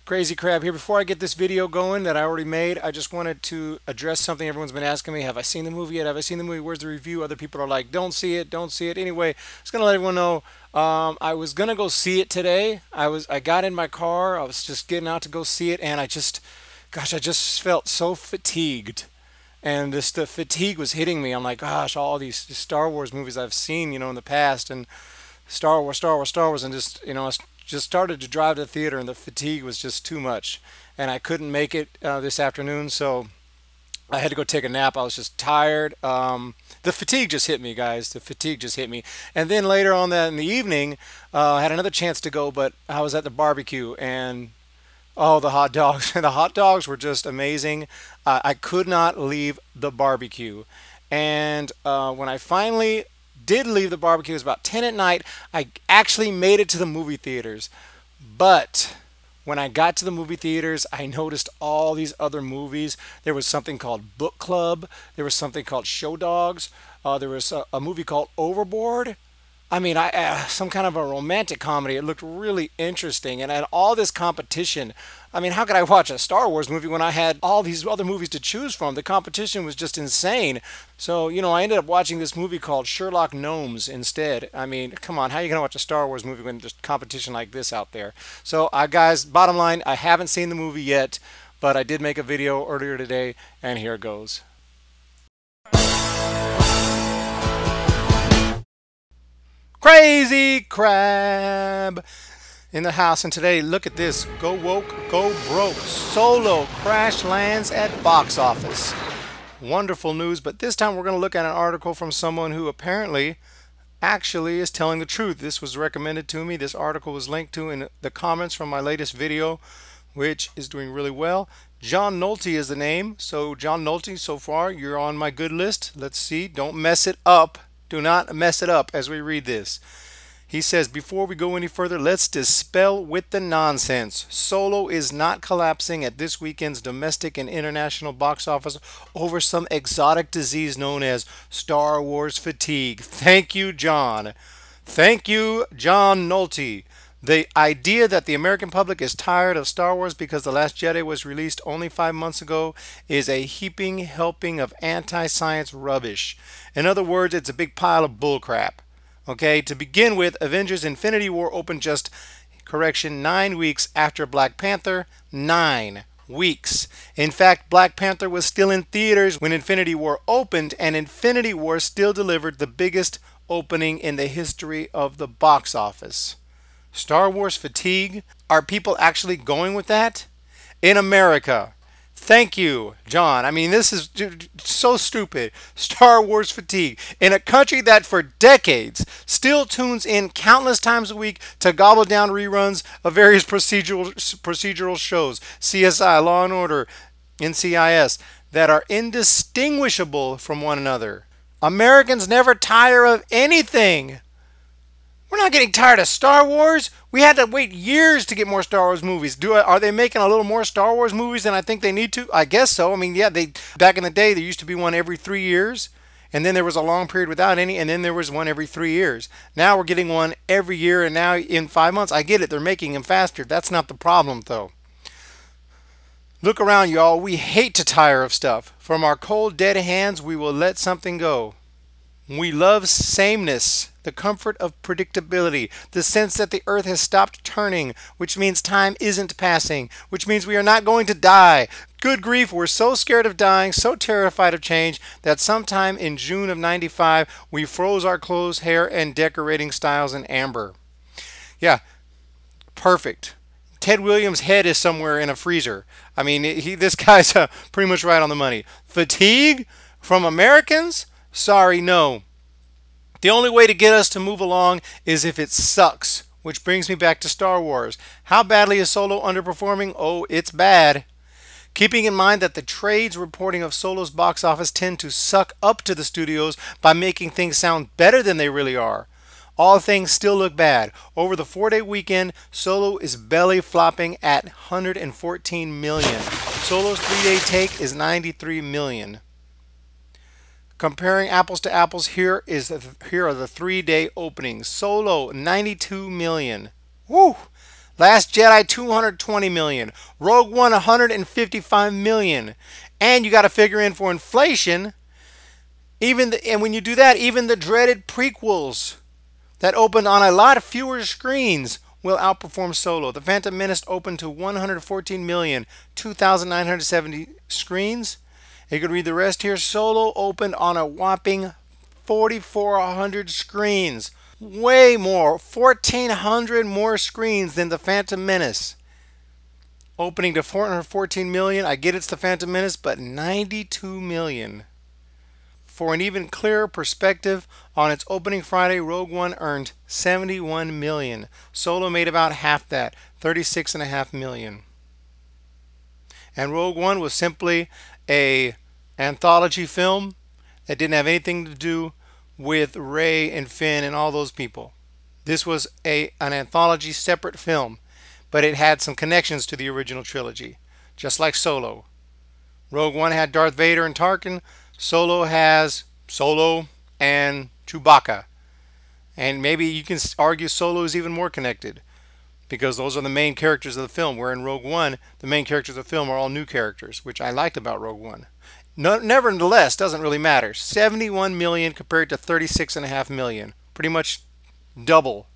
Crazy Crab here. Before I get this video going that I already made, I just wanted to address something everyone's been asking me. Have I seen the movie yet? Have I seen the movie? Where's the review? Other people are like, don't see it, don't see it. Anyway, I was gonna let everyone know. I was gonna go see it today. I got in my car. I was just getting out to go see it, and gosh, I just felt so fatigued. And this the fatigue was hitting me. I'm like, gosh, all these Star Wars movies I've seen, in the past, and Star Wars, Star Wars, Star Wars, and I just started to drive to the theater, and the fatigue was just too much, and I couldn't make it this afternoon, so I had to go take a nap. I was just tired. The fatigue just hit me, guys. The fatigue just hit me, and then later on that in the evening, I had another chance to go, but I was at the barbecue, and oh, the hot dogs! The hot dogs were just amazing. I could not leave the barbecue, and when I finally did leave the barbecue, it was about 10 at night. I actually made it to the movie theaters, but when I got to the movie theaters, I noticed all these other movies. There was something called Book Club. There was something called Show Dogs. There was a movie called Overboard. I mean, some kind of a romantic comedy. It looked really interesting, and I had all this competition. I mean, how could I watch a Star Wars movie when I had all these other movies to choose from? The competition was just insane. So, I ended up watching this movie called Sherlock Gnomes instead. I mean, come on, how are you gonna watch a Star Wars movie when there's competition like this out there? So, guys, bottom line, I haven't seen the movie yet, but I did make a video earlier today, and here it goes. Crazy Crab in the house, and today look at this. Go woke, go broke. Solo crash lands at box office. Wonderful news, but this time we're going to look at an article from someone who apparently actually is telling the truth. This was recommended to me. This article was linked to in the comments from my latest video, which is doing really well. John Nolte is the name. So John Nolte, so far you're on my good list. Let's see. Don't mess it up. Do not mess it up as we read this. He says, before we go any further, let's dispel with the nonsense. Solo is not collapsing at this weekend's domestic and international box office over some exotic disease known as Star Wars fatigue. Thank you, John. Thank you, John Nolte. The idea that the American public is tired of Star Wars because The Last Jedi was released only 5 months ago is a heaping helping of anti-science rubbish. In other words, it's a big pile of bullcrap. Okay, to begin with, Avengers Infinity War opened just, correction, 9 weeks after Black Panther. 9 weeks. In fact, Black Panther was still in theaters when Infinity War opened, and Infinity War still delivered the biggest opening in the history of the box office. Star Wars fatigue? Are people actually going with that? In America. Thank you, John. I mean, this is so stupid. Star Wars fatigue. In a country that for decades still tunes in countless times a week to gobble down reruns of various procedural shows, CSI, Law and Order, NCIS, that are indistinguishable from one another. Americans never tire of anything. We're not getting tired of Star Wars. We had to wait years to get more Star Wars movies. Are they making a little more Star Wars movies than I think they need to? I guess so. I mean, yeah, back in the day there used to be one every 3 years, and then there was a long period without any, and then there was one every 3 years. Now we're getting one every year, and now in 5 months. I get it. They're making them faster. That's not the problem, though. Look around, y'all. We hate to tire of stuff. From our cold, dead hands, we will let something go. We love sameness, the comfort of predictability, the sense that the earth has stopped turning, which means time isn't passing, which means we are not going to die. Good grief, we're so scared of dying, so terrified of change, that sometime in June of '95, we froze our clothes, hair, and decorating styles in amber. Yeah, perfect. Ted Williams' head is somewhere in a freezer. I mean, this guy's pretty much right on the money. Fatigue from Americans? Sorry, no. The only way to get us to move along is if it sucks, which brings me back to Star Wars. How badly is Solo underperforming? Oh, it's bad. Keeping in mind that the trades reporting of Solo's box office tend to suck up to the studios by making things sound better than they really are. All things still look bad. Over the 4-day weekend, Solo is belly flopping at 114 million. Solo's 3-day take is 93 million. Comparing apples to apples, here are the 3-day openings. Solo, 92 million. Woo! Last Jedi 220 million. Rogue One 155 million. And you got to figure in for inflation. And when you do that, even the dreaded prequels that opened on a lot fewer screens will outperform Solo. The Phantom Menace opened to 114 million, 2,970 screens. You could read the rest here. Solo opened on a whopping 4,400 screens. Way more. 1,400 more screens than the Phantom Menace. Opening to 414 million. I get it's the Phantom Menace, but 92 million. For an even clearer perspective, on its opening Friday, Rogue One earned 71 million. Solo made about half that, 36.5 million. And Rogue One was simply a anthology film that didn't have anything to do with Rey and Finn and all those people. This was an anthology separate film, but it had some connections to the original trilogy, just like Solo. Rogue One had Darth Vader and Tarkin. Solo has Solo and Chewbacca. And maybe you can argue Solo is even more connected because those are the main characters of the film, where in Rogue One, the main characters of the film are all new characters, which I liked about Rogue One. No, nevertheless, doesn't really matter. 71 million compared to 36.5 million. Pretty much double.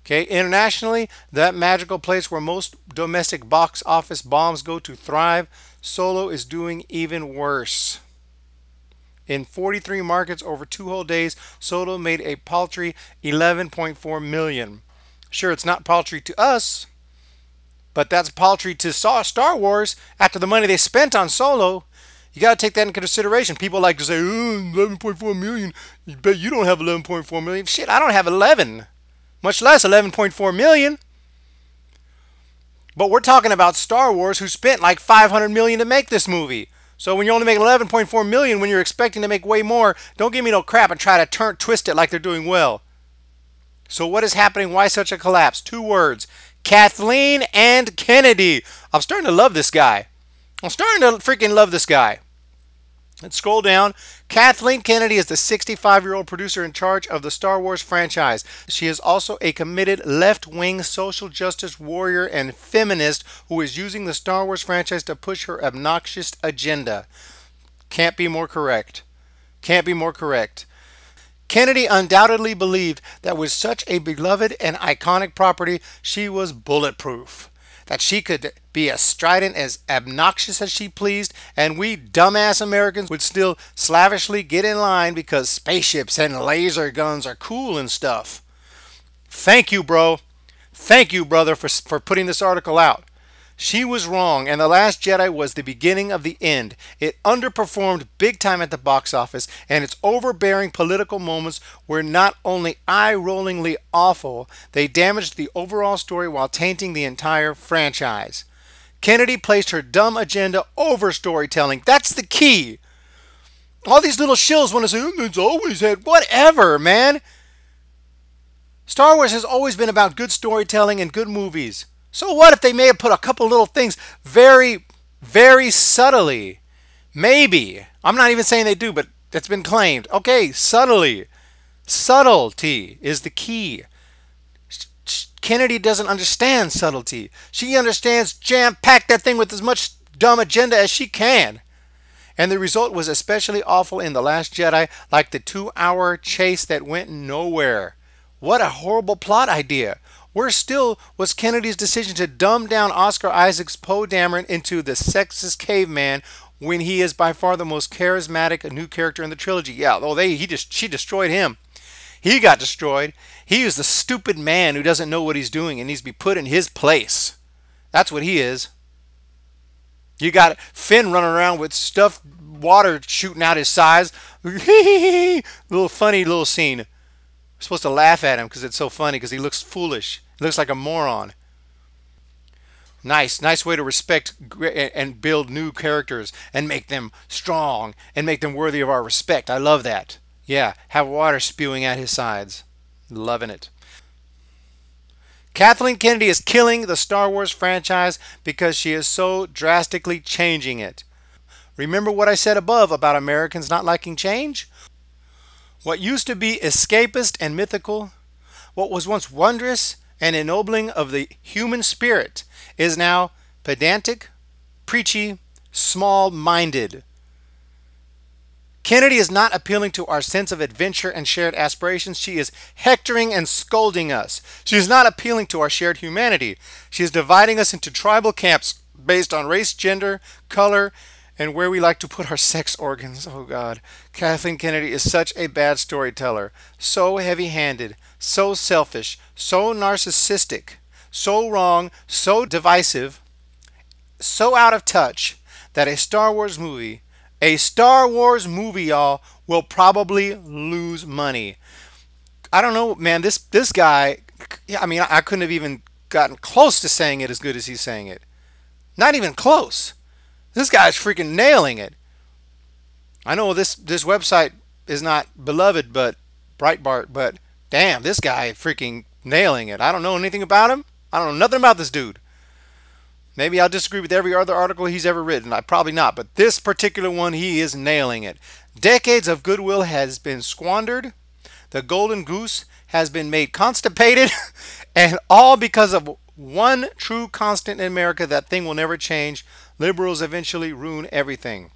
Okay, internationally, that magical place where most domestic box office bombs go to thrive, Solo is doing even worse. In 43 markets over 2 whole days, Solo made a paltry 11.4 million. Sure, it's not paltry to us, but that's paltry to Star Wars after the money they spent on Solo. You got to take that into consideration. People like to say, oh, 11.4 million. You bet you don't have 11.4 million. Shit, I don't have 11. Much less 11.4 million. But we're talking about Star Wars, who spent like 500 million to make this movie. So when you only make 11.4 million when you're expecting to make way more, don't give me no crap and try to twist it like they're doing well. So what is happening? Why such a collapse? 2 words. Kathleen and Kennedy. I'm starting to love this guy. I'm starting to freaking love this guy. Let's scroll down. Kathleen Kennedy is the 65-year-old producer in charge of the Star Wars franchise. She is also a committed left-wing social justice warrior and feminist who is using the Star Wars franchise to push her obnoxious agenda. Can't be more correct. Can't be more correct. Kennedy undoubtedly believed that with such a beloved and iconic property, she was bulletproof. That she could be as strident, as obnoxious as she pleased, and we dumbass Americans would still slavishly get in line because spaceships and laser guns are cool and stuff. Thank you, bro. Thank you, brother, for putting this article out. She was wrong, and The Last Jedi was the beginning of the end. It underperformed big time at the box office, and its overbearing political moments were not only eye-rollingly awful, they damaged the overall story while tainting the entire franchise. Kennedy placed her dumb agenda over storytelling. That's the key. All these little shills want to say, oh, it's always had, whatever, man. Star Wars has always been about good storytelling and good movies. So what if they may have put a couple little things very, very subtly? Maybe. I'm not even saying they do, but it's been claimed. Okay, subtly. Subtlety is the key. Kennedy doesn't understand subtlety. She understands jam-pack that thing with as much dumb agenda as she can. And the result was especially awful in The Last Jedi, like the 2-hour chase that went nowhere. What a horrible plot idea. Where still was Kennedy's decision to dumb down Oscar Isaac's Poe Dameron into the sexist caveman when he is by far the most charismatic new character in the trilogy? Yeah, although she destroyed him. He got destroyed. He is the stupid man who doesn't know what he's doing and needs to be put in his place. That's what he is. You got Finn running around with stuffed water shooting out his sides. Little funny little scene. We're supposed to laugh at him because it's so funny because he looks foolish. He looks like a moron. Nice way to respect and build new characters and make them strong and make them worthy of our respect. I love that. Yeah, have water spewing at his sides. Loving it. Kathleen Kennedy is killing the Star Wars franchise because she is so drastically changing it. Remember what I said above about Americans not liking change? What used to be escapist and mythical, what was once wondrous and ennobling of the human spirit is now pedantic, preachy, small-minded. Kennedy is not appealing to our sense of adventure and shared aspirations. She is hectoring and scolding us. She is not appealing to our shared humanity. She is dividing us into tribal camps based on race, gender, color, and where we like to put our sex organs. Oh God. Kathleen Kennedy is such a bad storyteller. So heavy-handed, so selfish, so narcissistic, so wrong, so divisive, so out of touch that a Star Wars movie, y'all, will probably lose money. I don't know, man. This guy, I mean, I couldn't have even gotten close to saying it as good as he's saying it. Not even close. This guy's freaking nailing it. I know this website is not beloved, but Breitbart, but damn, this guy freaking nailing it. I don't know anything about him. I don't know nothing about this dude. Maybe I'll disagree with every other article he's ever written. Probably not. But this particular one, he is nailing it. Decades of goodwill has been squandered. The golden goose has been made constipated. And all because of one true constant in America. That thing will never change. Liberals eventually ruin everything.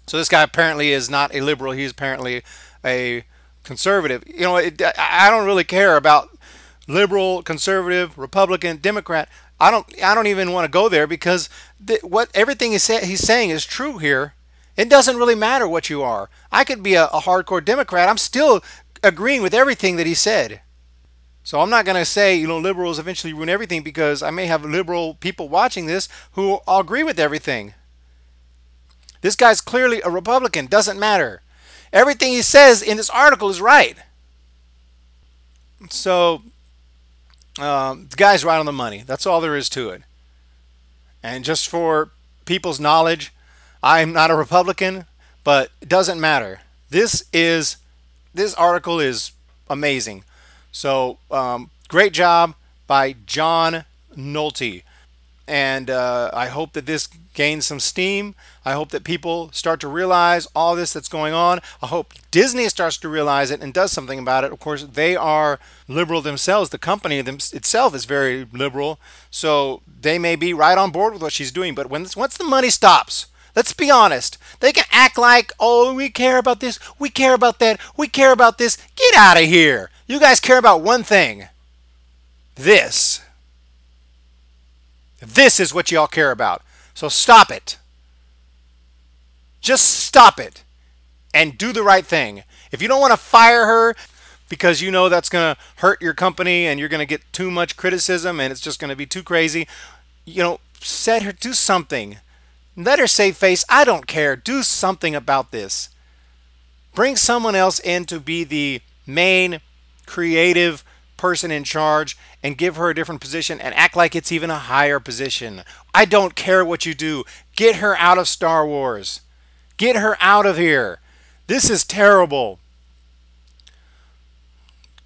So this guy apparently is not a liberal. He's apparently a conservative. You know, I don't really care about liberal, conservative, Republican, Democrat. I don't even want to go there, because what everything he's saying is true here. It doesn't really matter what you are. I could be a hardcore Democrat. I'm still agreeing with everything that he said. So I'm not going to say, you know, liberals eventually ruin everything, because I may have liberal people watching this who all agree with everything. This guy's clearly a Republican. Doesn't matter. Everything he says in this article is right. So the guy's right on the money. That's all there is to it. And just for people's knowledge, I'm not a Republican, but it doesn't matter. This article is amazing. So great job by John Nolte. And I hope that this gains some steam. I hope that people start to realize all this that's going on. I hope Disney starts to realize it and does something about it. Of course, they are liberal themselves. The company itself is very liberal. So they may be right on board with what she's doing. But once the money stops, let's be honest. They can act like, oh, we care about this, we care about that, we care about this. Get out of here. You guys care about one thing. This. This is what y'all care about. So stop it. Just stop it. And do the right thing. If you don't want to fire her because you know that's going to hurt your company and you're going to get too much criticism and it's just going to be too crazy, you know, set her, do something. Let her save face. I don't care. Do something about this. Bring someone else in to be the main creative person in charge and give her a different position and act like it's even a higher position. I don't care what you do. Get her out of Star Wars. Get her out of here. This is terrible.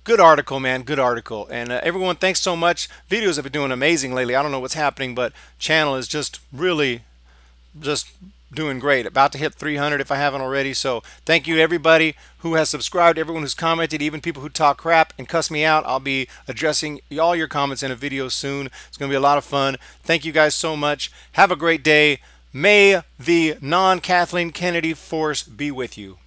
Good article, man. Good article. And everyone, thanks so much. Videos have been doing amazing lately. I don't know what's happening, but channel is just really just doing great. About to hit 300 if I haven't already. So thank you to everybody who has subscribed, everyone who's commented, even people who talk crap and cuss me out. I'll be addressing all your comments in a video soon. It's going to be a lot of fun. Thank you guys so much. Have a great day. May the non-Kathleen Kennedy force be with you.